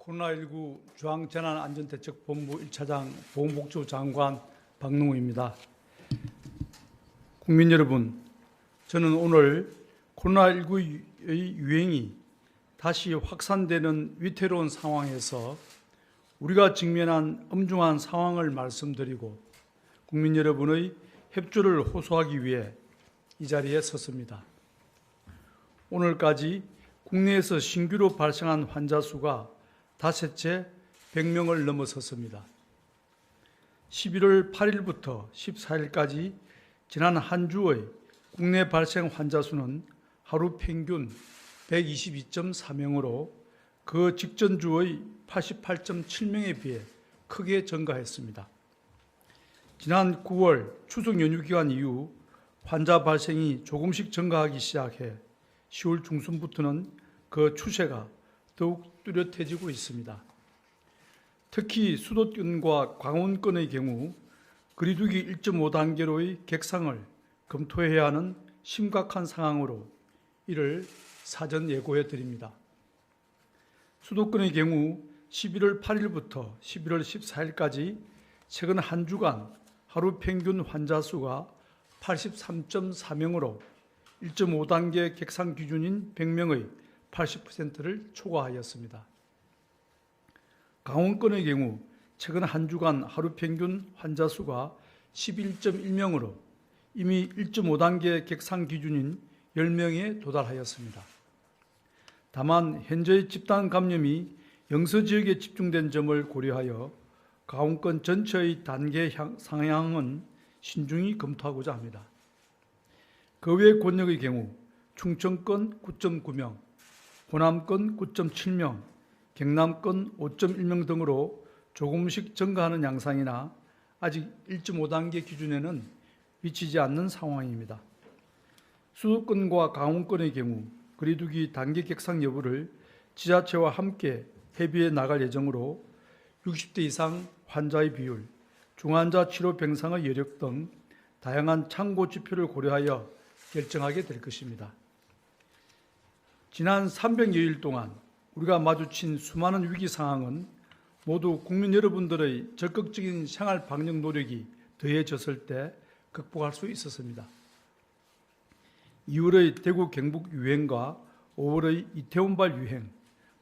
코로나19 중앙재난안전대책본부 1차장 보건복지부 장관 박능우입니다. 국민 여러분, 저는 오늘 코로나19의 유행이 다시 확산되는 위태로운 상황에서 우리가 직면한 엄중한 상황을 말씀드리고 국민 여러분의 협조를 호소하기 위해 이 자리에 섰습니다. 오늘까지 국내에서 신규로 발생한 환자 수가 닷새째 100명을 넘어섰습니다. 11월 8일부터 14일까지 지난 한 주의 국내 발생 환자 수는 하루 평균 122.4명으로 그 직전 주의 88.7명에 비해 크게 증가했습니다. 지난 9월 추석 연휴 기간 이후 환자 발생이 조금씩 증가하기 시작해 10월 중순부터는 그 추세가 더욱 뚜렷해지고 있습니다. 특히 수도권과 강원권의 경우 거리두기 1.5단계로의 객상을 검토해야 하는 심각한 상황으로 이를 사전 예고해 드립니다. 수도권의 경우 11월 8일부터 11월 14일까지 최근 한 주간 하루 평균 환자 수가 83.4명으로 1.5단계 객상 기준인 100명의 80%를 초과하였습니다. 강원권의 경우 최근 한 주간 하루 평균 환자 수가 11.1명으로 이미 1.5단계 객상 기준인 10명에 도달하였습니다. 다만 현재의 집단 감염이 영서 지역에 집중된 점을 고려하여 강원권 전체의 단계 상향은 신중히 검토하고자 합니다. 그 외 권역의 경우 충청권 9.9명, 호남권 9.7명, 경남권 5.1명 등으로 조금씩 증가하는 양상이나 아직 1.5단계 기준에는 미치지 않는 상황입니다. 수도권과 강원권의 경우 거리두기 단계 객상 여부를 지자체와 함께 협의해 나갈 예정으로 60대 이상 환자의 비율, 중환자 치료 병상의 여력 등 다양한 참고 지표를 고려하여 결정하게 될 것입니다. 지난 300여일 동안 우리가 마주친 수많은 위기 상황은 모두 국민 여러분들의 적극적인 생활 방역 노력이 더해졌을 때 극복할 수 있었습니다. 2월의 대구 경북 유행과 5월의 이태원발 유행,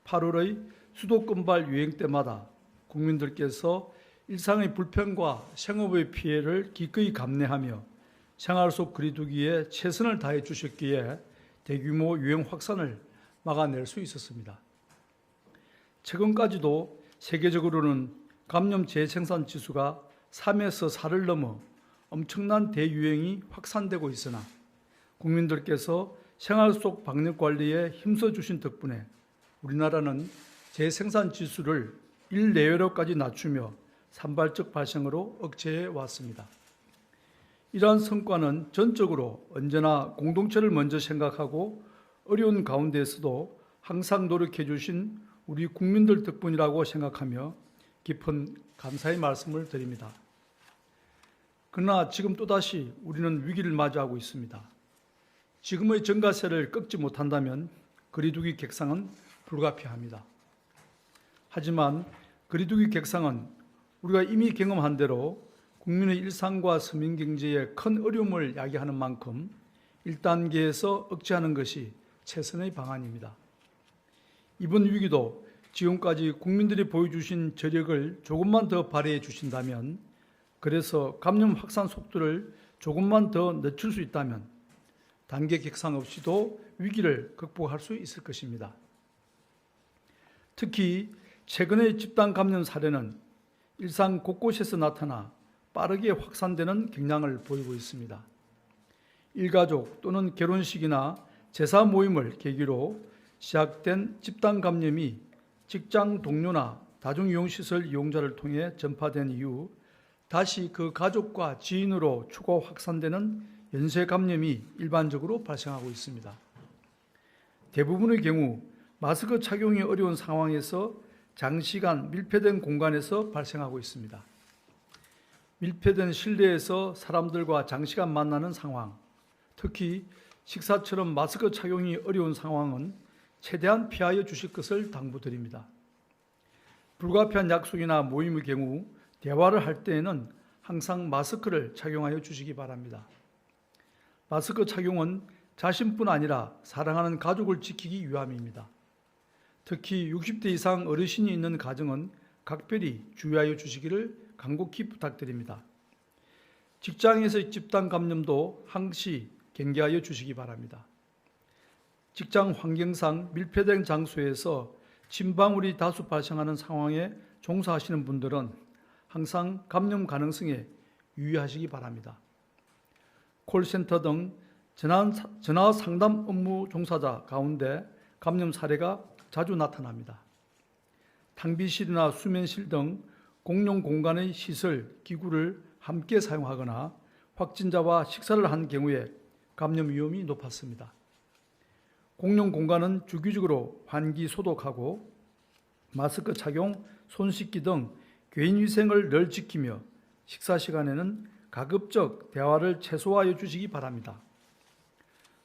8월의 수도권발 유행 때마다 국민들께서 일상의 불편과 생업의 피해를 기꺼이 감내하며 생활 속 거리두기에 최선을 다해 주셨기에 대규모 유행 확산을 막아낼 수 있었습니다. 최근까지도 세계적으로는 감염 재생산 지수가 3에서 4를 넘어 엄청난 대유행이 확산되고 있으나 국민들께서 생활 속 방역 관리에 힘써 주신 덕분에 우리나라는 재생산 지수를 1 내외로까지 낮추며 산발적 발생으로 억제해 왔습니다. 이러한 성과는 전적으로 언제나 공동체를 먼저 생각하고 어려운 가운데에서도 항상 노력해 주신 우리 국민들 덕분이라고 생각하며 깊은 감사의 말씀을 드립니다. 그러나 지금 또다시 우리는 위기를 맞이하고 있습니다. 지금의 증가세를 꺾지 못한다면 거리두기 객상은 불가피합니다. 하지만 거리두기 객상은 우리가 이미 경험한 대로 국민의 일상과 서민경제에 큰 어려움을 야기하는 만큼 1단계에서 억제하는 것이 최선의 방안입니다. 이번 위기도 지금까지 국민들이 보여주신 저력을 조금만 더 발휘해 주신다면, 그래서 감염 확산 속도를 조금만 더 늦출 수 있다면 단계 객상 없이도 위기를 극복할 수 있을 것입니다. 특히 최근의 집단 감염 사례는 일상 곳곳에서 나타나 빠르게 확산되는 경향을 보이고 있습니다. 일가족 또는 결혼식이나 제사 모임을 계기로 시작된 집단 감염이 직장 동료나 다중이용시설 이용자를 통해 전파된 이후 다시 그 가족과 지인으로 추가 확산되는 연쇄 감염이 일반적으로 발생하고 있습니다. 대부분의 경우 마스크 착용이 어려운 상황에서 장시간 밀폐된 공간에서 발생하고 있습니다. 밀폐된 실내에서 사람들과 장시간 만나는 상황, 특히 식사처럼 마스크 착용이 어려운 상황은 최대한 피하여 주실 것을 당부드립니다. 불가피한 약속이나 모임의 경우 대화를 할 때에는 항상 마스크를 착용하여 주시기 바랍니다. 마스크 착용은 자신뿐 아니라 사랑하는 가족을 지키기 위함입니다. 특히 60대 이상 어르신이 있는 가정은 각별히 주의하여 주시기를 간곡히 부탁드립니다. 직장에서의 집단 감염도 항시 경계하여 주시기 바랍니다. 직장 환경상 밀폐된 장소에서 침방울이 다수 발생하는 상황에 종사하시는 분들은 항상 감염 가능성에 유의하시기 바랍니다. 콜센터 등 전화 상담 업무 종사자 가운데 감염 사례가 자주 나타납니다. 탕비실이나 수면실 등 공용 공간의 시설, 기구를 함께 사용하거나 확진자와 식사를 한 경우에 감염 위험이 높았습니다. 공용 공간은 주기적으로 환기 소독하고 마스크 착용, 손 씻기 등 개인위생을 늘 지키며 식사 시간에는 가급적 대화를 최소화해 주시기 바랍니다.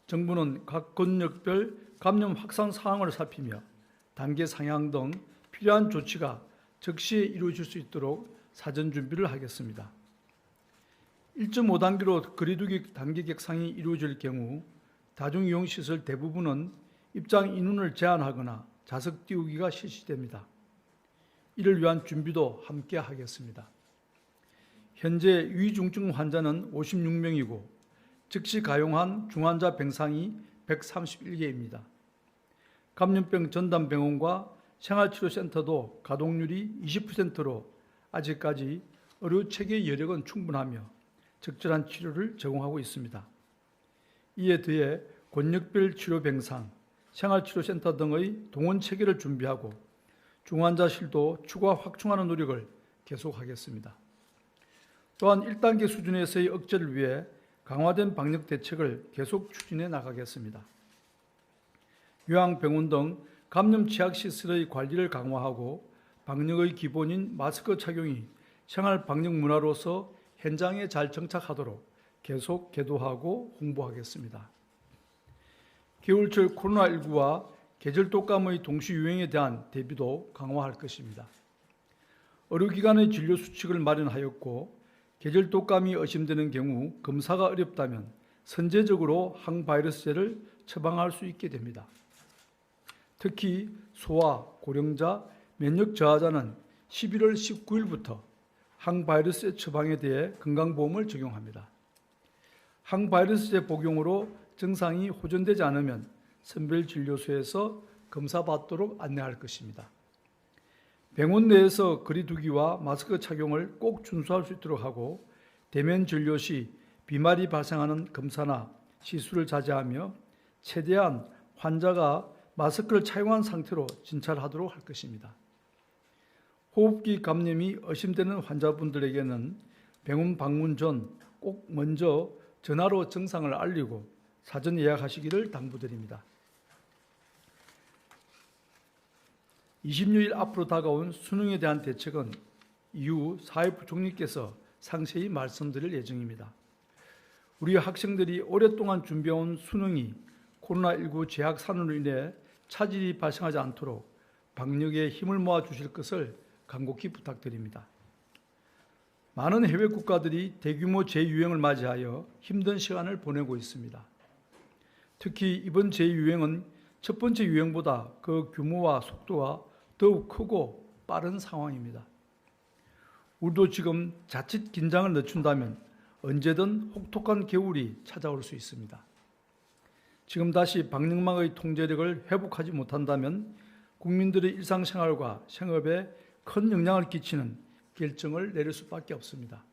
정부는 각 권역별 감염 확산 상황을 살피며 단계 상향 등 필요한 조치가 즉시 이루어질 수 있도록 사전 준비를 하겠습니다. 1.5단계로 거리두기 단계 격상이 이루어질 경우 다중이용시설 대부분은 입장 인원을 제한하거나 좌석 띄우기가 실시됩니다. 이를 위한 준비도 함께 하겠습니다. 현재 위중증 환자는 56명이고 즉시 가용한 중환자 병상이 131개입니다. 감염병 전담병원과 생활치료센터도 가동률이 20%로 아직까지 의료체계 여력은 충분하며 적절한 치료를 제공하고 있습니다. 이에 더해 권역별 치료병상, 생활치료센터 등의 동원체계를 준비하고 중환자실도 추가 확충하는 노력을 계속하겠습니다. 또한 1단계 수준에서의 억제를 위해 강화된 방역 대책을 계속 추진해 나가겠습니다. 요양병원 등 감염 취약시설의 관리를 강화하고 방역의 기본인 마스크 착용이 생활 방역 문화로서 현장에 잘 정착하도록 계속 계도하고 홍보하겠습니다. 겨울철 코로나19와 계절 독감의 동시 유행에 대한 대비도 강화할 것입니다. 의료기관의 진료 수칙을 마련하였고 계절 독감이 의심되는 경우 검사가 어렵다면 선제적으로 항바이러스제를 처방할 수 있게 됩니다. 특히 소아, 고령자, 면역 저하자는 11월 19일부터 항바이러스제 처방에 대해 건강보험을 적용합니다. 항바이러스제 복용으로 증상이 호전되지 않으면 선별진료소에서 검사받도록 안내할 것입니다. 병원 내에서 거리두기와 마스크 착용을 꼭 준수할 수 있도록 하고 대면 진료 시 비말이 발생하는 검사나 시술을 자제하며 최대한 환자가 마스크를 착용한 상태로 진찰하도록 할 것입니다. 호흡기 감염이 의심되는 환자분들에게는 병원 방문 전 꼭 먼저 전화로 증상을 알리고 사전 예약하시기를 당부드립니다. 20여일 앞으로 다가온 수능에 대한 대책은 이후 사회부총리께서 상세히 말씀드릴 예정입니다. 우리 학생들이 오랫동안 준비해온 수능이 코로나19 재확산으로 인해 차질이 발생하지 않도록 방역에 힘을 모아 주실 것을 간곡히 부탁드립니다. 많은 해외 국가들이 대규모 재유행을 맞이하여 힘든 시간을 보내고 있습니다. 특히 이번 재유행은 첫 번째 유행보다 그 규모와 속도가 더욱 크고 빠른 상황입니다. 우리도 지금 자칫 긴장을 늦춘다면 언제든 혹독한 겨울이 찾아올 수 있습니다. 지금 다시 방역망의 통제력을 회복하지 못한다면 국민들의 일상생활과 생업에 큰 영향을 끼치는 결정을 내릴 수밖에 없습니다.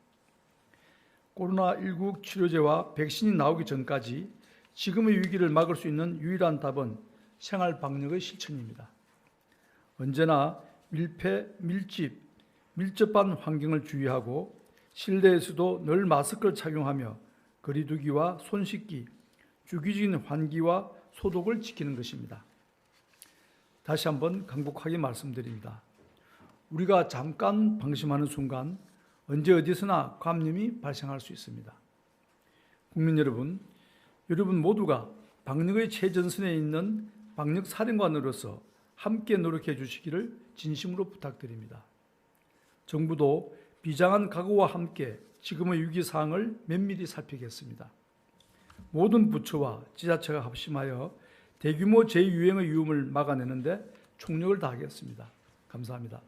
코로나19 치료제와 백신이 나오기 전까지 지금의 위기를 막을 수 있는 유일한 답은 생활 방역의 실천입니다. 언제나 밀폐, 밀접한 환경을 주의하고 실내에서도 늘 마스크를 착용하며 거리두기와 손 씻기, 주기적인 환기와 소독을 지키는 것입니다. 다시 한번 간곡하게 말씀드립니다. 우리가 잠깐 방심하는 순간 언제 어디서나 감염이 발생할 수 있습니다. 국민 여러분 모두가 방역의 최전선에 있는 방역사령관으로서 함께 노력해 주시기를 진심으로 부탁드립니다. 정부도 비장한 각오와 함께 지금의 위기 사항을 면밀히 살피겠습니다. 모든 부처와 지자체가 합심하여 대규모 재유행의 위험을 막아내는데 총력을 다하겠습니다. 감사합니다.